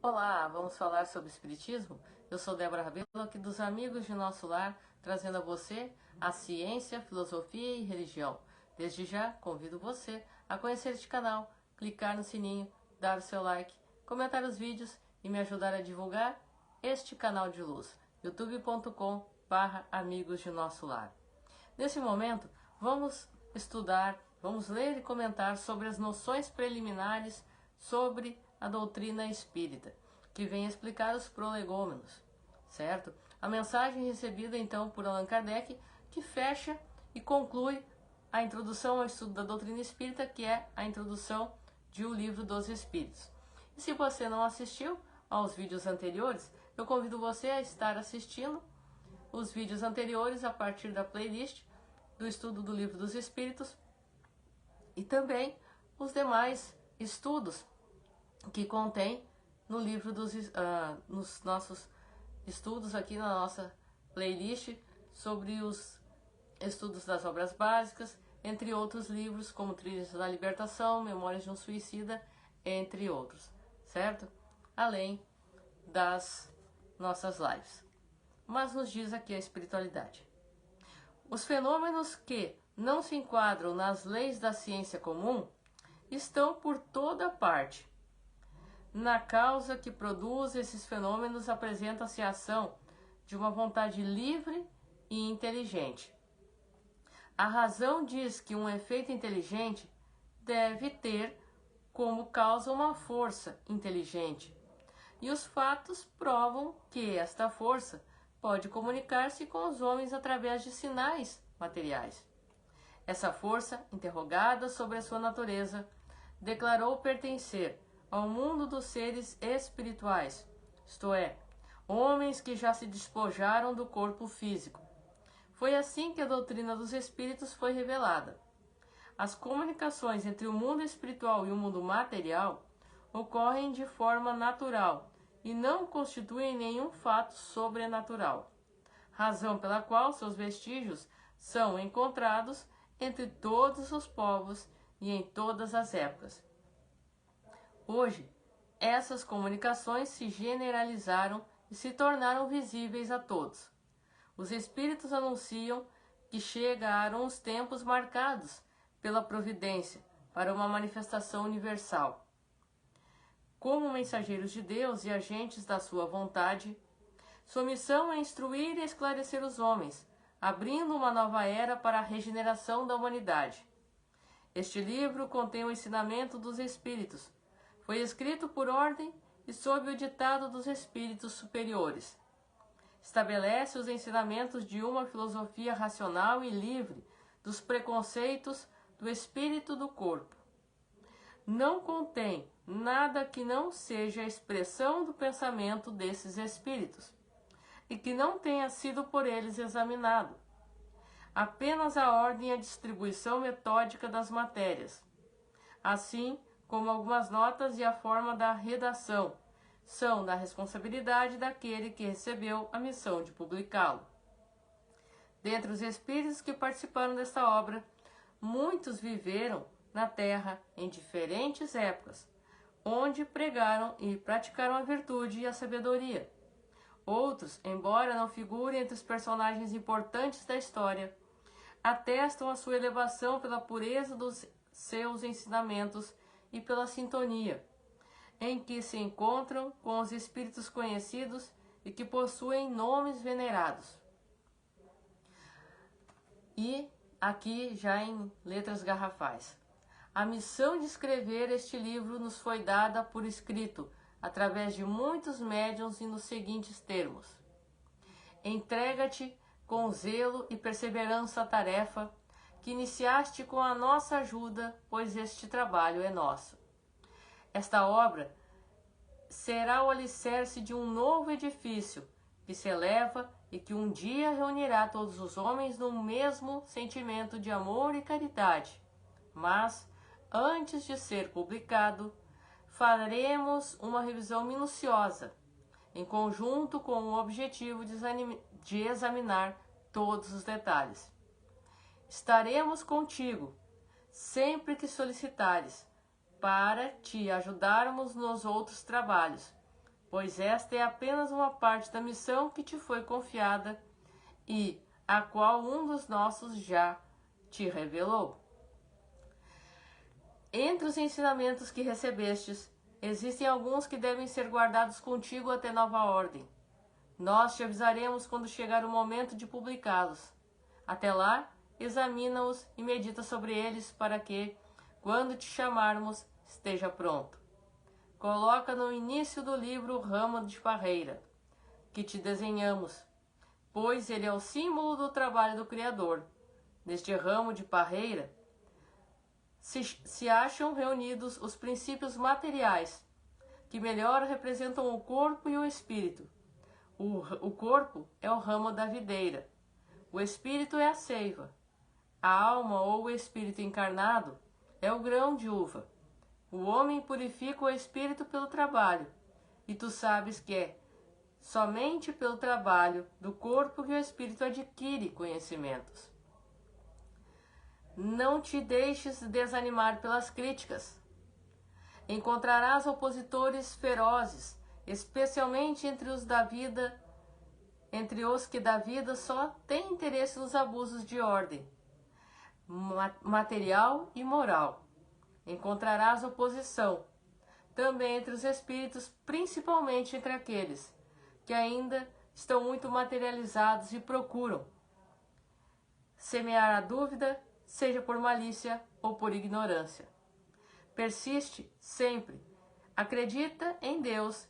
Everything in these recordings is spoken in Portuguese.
Olá, vamos falar sobre Espiritismo? Eu sou Débora Rabelo, aqui dos Amigos de Nosso Lar, trazendo a você a ciência, filosofia e religião. Desde já, convido você a conhecer este canal, clicar no sininho, dar o seu like, comentar os vídeos e me ajudar a divulgar este canal de luz, youtube.com/Amigos de Nosso Lar. Nesse momento, vamos estudar, vamos ler e comentar sobre as noções preliminares sobre a doutrina espírita, que vem explicar os prolegômenos, certo? A mensagem recebida então por Allan Kardec, que fecha e conclui a introdução ao estudo da doutrina espírita, que é a introdução de O Livro dos Espíritos. E se você não assistiu aos vídeos anteriores, eu convido você a estar assistindo os vídeos anteriores a partir da playlist do estudo do Livro dos Espíritos e também os demais estudos que contém no livro nos nossos estudos aqui na nossa playlist sobre os estudos das obras básicas, entre outros livros como Trilhas da Libertação, Memórias de um Suicida, entre outros, certo? Além das nossas lives. Mas nos diz aqui a espiritualidade. Os fenômenos que não se enquadram nas leis da ciência comum estão por toda parte. Na causa que produz esses fenômenos apresenta-se a ação de uma vontade livre e inteligente. A razão diz que um efeito inteligente deve ter como causa uma força inteligente, e os fatos provam que esta força pode comunicar-se com os homens através de sinais materiais. Essa força, interrogada sobre a sua natureza, declarou pertencer ao mundo dos seres espirituais, isto é, homens que já se despojaram do corpo físico. Foi assim que a doutrina dos espíritos foi revelada. As comunicações entre o mundo espiritual e o mundo material ocorrem de forma natural e não constituem nenhum fato sobrenatural, razão pela qual seus vestígios são encontrados entre todos os povos e em todas as épocas. Hoje, essas comunicações se generalizaram e se tornaram visíveis a todos. Os espíritos anunciam que chegaram os tempos marcados pela providência para uma manifestação universal. Como mensageiros de Deus e agentes da sua vontade, sua missão é instruir e esclarecer os homens, abrindo uma nova era para a regeneração da humanidade. Este livro contém o ensinamento dos espíritos. Foi escrito por ordem e sob o ditado dos espíritos superiores. Estabelece os ensinamentos de uma filosofia racional e livre dos preconceitos do espírito do corpo. Não contém nada que não seja a expressão do pensamento desses espíritos e que não tenha sido por eles examinado. Apenas a ordem e a distribuição metódica das matérias, assim como algumas notas e a forma da redação, são da responsabilidade daquele que recebeu a missão de publicá-lo. Dentre os espíritos que participaram desta obra, muitos viveram na Terra em diferentes épocas, onde pregaram e praticaram a virtude e a sabedoria. Outros, embora não figurem entre os personagens importantes da história, atestam a sua elevação pela pureza dos seus ensinamentos e pela sintonia em que se encontram com os espíritos conhecidos e que possuem nomes venerados. E aqui já em letras garrafais. A missão de escrever este livro nos foi dada por escrito, através de muitos médiuns e nos seguintes termos: entrega-te com zelo e perseverança à tarefa que iniciaste com a nossa ajuda, pois este trabalho é nosso. Esta obra será o alicerce de um novo edifício que se eleva e que um dia reunirá todos os homens no mesmo sentimento de amor e caridade. Mas, antes de ser publicado, faremos uma revisão minuciosa, em conjunto com o objetivo de examinar todos os detalhes. Estaremos contigo, sempre que solicitares, para te ajudarmos nos outros trabalhos, pois esta é apenas uma parte da missão que te foi confiada e a qual um dos nossos já te revelou. Entre os ensinamentos que recebestes, existem alguns que devem ser guardados contigo até nova ordem. Nós te avisaremos quando chegar o momento de publicá-los. Até lá, examina-os e medita sobre eles para que, quando te chamarmos, esteja pronto. Coloca no início do livro o ramo de parreira, que te desenhamos, pois ele é o símbolo do trabalho do Criador. Neste ramo de parreira se acham reunidos os princípios materiais, que melhor representam o corpo e o espírito. O corpo é o ramo da videira, o espírito é a seiva, a alma ou o espírito encarnado é o grão de uva. O homem purifica o espírito pelo trabalho, e tu sabes que é somente pelo trabalho do corpo que o espírito adquire conhecimentos. Não te deixes desanimar pelas críticas. Encontrarás opositores ferozes, especialmente entre os que da vida só têm interesse nos abusos de ordem material e moral. Encontrarás oposição também entre os espíritos, principalmente entre aqueles que ainda estão muito materializados e procuram semear a dúvida, seja por malícia ou por ignorância. Persiste sempre, acredita em Deus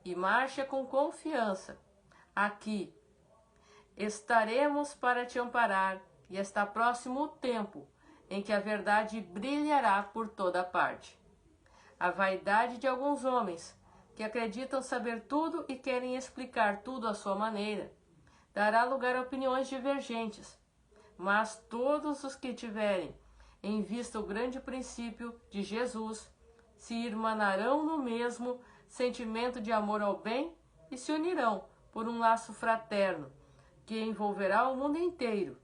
e marcha com confiança. Aqui estaremos para te amparar e está próximo o tempo em que a verdade brilhará por toda parte. A vaidade de alguns homens, que acreditam saber tudo e querem explicar tudo à sua maneira, dará lugar a opiniões divergentes, mas todos os que tiverem em vista o grande princípio de Jesus se irmanarão no mesmo sentimento de amor ao bem e se unirão por um laço fraterno que envolverá o mundo inteiro.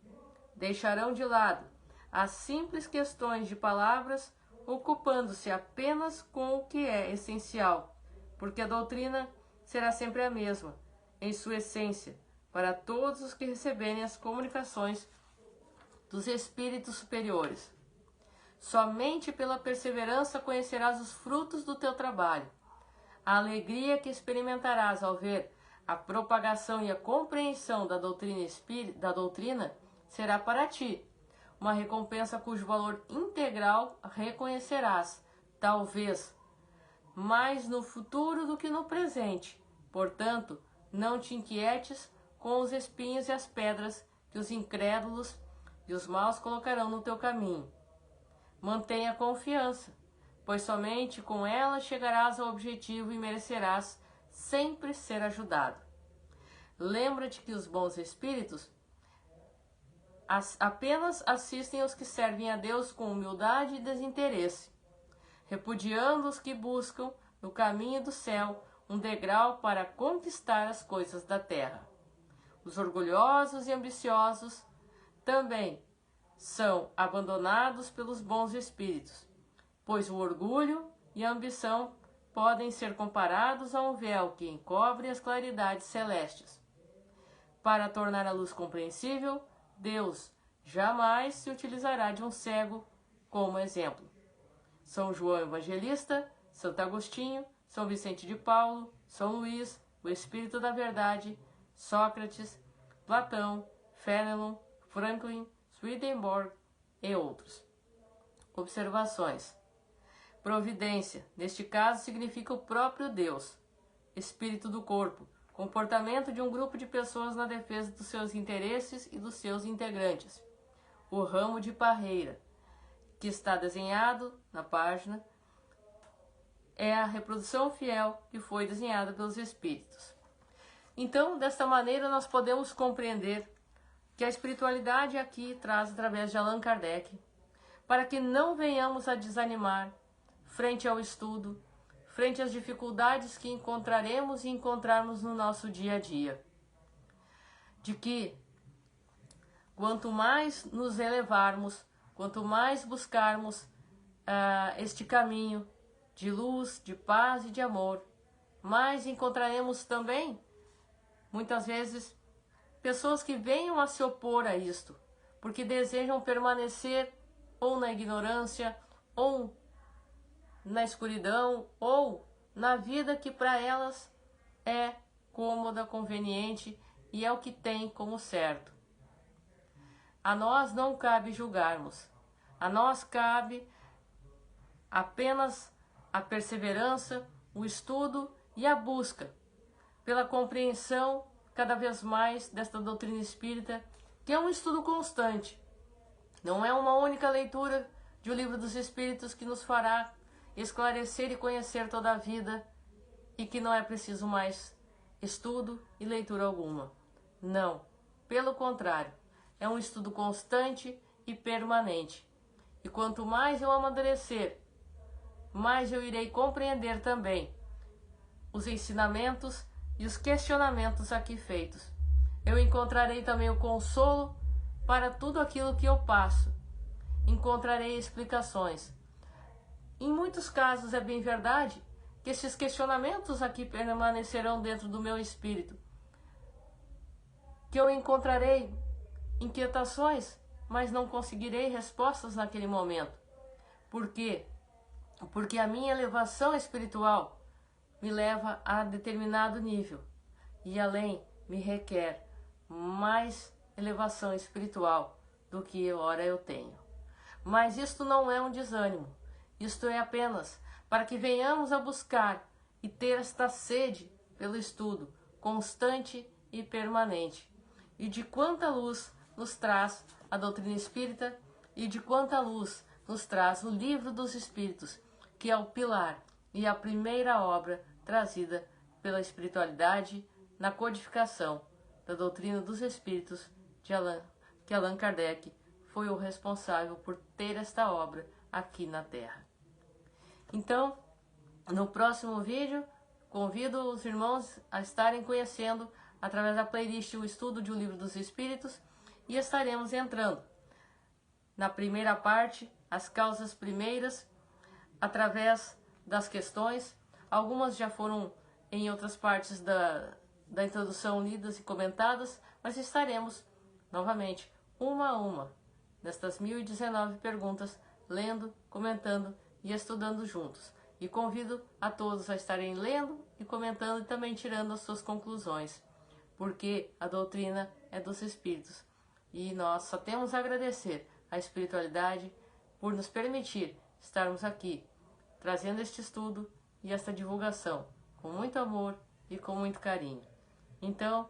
Deixarão de lado as simples questões de palavras, ocupando-se apenas com o que é essencial, porque a doutrina será sempre a mesma, em sua essência, para todos os que receberem as comunicações dos espíritos superiores. Somente pela perseverança conhecerás os frutos do teu trabalho. A alegria que experimentarás ao ver a propagação e a compreensão da doutrina será para ti uma recompensa cujo valor integral reconhecerás, talvez, mais no futuro do que no presente. Portanto, não te inquietes com os espinhos e as pedras que os incrédulos e os maus colocarão no teu caminho. Mantenha confiança, pois somente com ela chegarás ao objetivo e merecerás sempre ser ajudado. Lembra-te que os bons espíritos apenas assistem aos que servem a Deus com humildade e desinteresse, repudiando os que buscam no caminho do céu um degrau para conquistar as coisas da terra. Os orgulhosos e ambiciosos também são abandonados pelos bons espíritos, pois o orgulho e a ambição podem ser comparados a um véu que encobre as claridades celestes. Para tornar a luz compreensível, Deus jamais se utilizará de um cego como exemplo. São João Evangelista, Santo Agostinho, São Vicente de Paulo, São Luís, o Espírito da Verdade, Sócrates, Platão, Fénelon, Franklin, Swedenborg e outros. Observações. Providência, neste caso, significa o próprio Deus. Espírito do corpo, comportamento de um grupo de pessoas na defesa dos seus interesses e dos seus integrantes. O ramo de parreira, que está desenhado na página, é a reprodução fiel que foi desenhada pelos espíritos. Então, desta maneira, nós podemos compreender que a espiritualidade aqui traz através de Allan Kardec, para que não venhamos a desanimar frente ao estudo, frente às dificuldades que encontraremos e encontrarmos no nosso dia a dia. De que, quanto mais nos elevarmos, quanto mais buscarmos este caminho de luz, de paz e de amor, mas encontraremos também, muitas vezes, pessoas que venham a se opor a isto, porque desejam permanecer ou na ignorância, ou na escuridão, ou na vida que para elas é cômoda, conveniente e é o que tem como certo. A nós não cabe julgarmos, a nós cabe apenas a perseverança, o estudo e a busca pela compreensão cada vez mais desta doutrina espírita, que é um estudo constante. Não é uma única leitura de O Livro dos Espíritos que nos fará esclarecer e conhecer toda a vida e que não é preciso mais estudo e leitura alguma. Não, pelo contrário, é um estudo constante e permanente. E quanto mais eu amadurecer, mais eu irei compreender também os ensinamentos e os questionamentos aqui feitos. Eu encontrarei também o consolo para tudo aquilo que eu passo. Encontrarei explicações. Em muitos casos é bem verdade que esses questionamentos aqui permanecerão dentro do meu espírito, que eu encontrarei inquietações, mas não conseguirei respostas naquele momento. Por quê? Porque a minha elevação espiritual me leva a determinado nível e além me requer mais elevação espiritual do que ora eu tenho. Mas isto não é um desânimo, isto é apenas para que venhamos a buscar e ter esta sede pelo estudo constante e permanente. E de quanta luz nos traz a doutrina espírita e de quanta luz nos traz o Livro dos Espíritos, que é o pilar e a primeira obra trazida pela espiritualidade na codificação da doutrina dos Espíritos que Allan Kardec foi o responsável por ter esta obra aqui na Terra. Então, no próximo vídeo, convido os irmãos a estarem conhecendo, através da playlist, o estudo de O Livro dos Espíritos, e estaremos entrando na primeira parte, as causas primeiras, através das questões. Algumas já foram em outras partes da introdução lidas e comentadas, mas estaremos novamente, uma a uma, nestas 1019 perguntas, lendo, comentando e estudando juntos. E convido a todos a estarem lendo e comentando e também tirando as suas conclusões, porque a doutrina é dos Espíritos. E nós só temos a agradecer à espiritualidade por nos permitir estarmos aqui, trazendo este estudo e esta divulgação, com muito amor e com muito carinho. Então,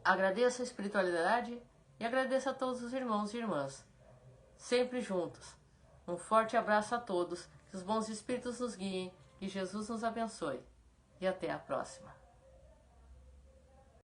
agradeço a espiritualidade e agradeço a todos os irmãos e irmãs, sempre juntos. Um forte abraço a todos, que os bons espíritos nos guiem, que Jesus nos abençoe. E até a próxima.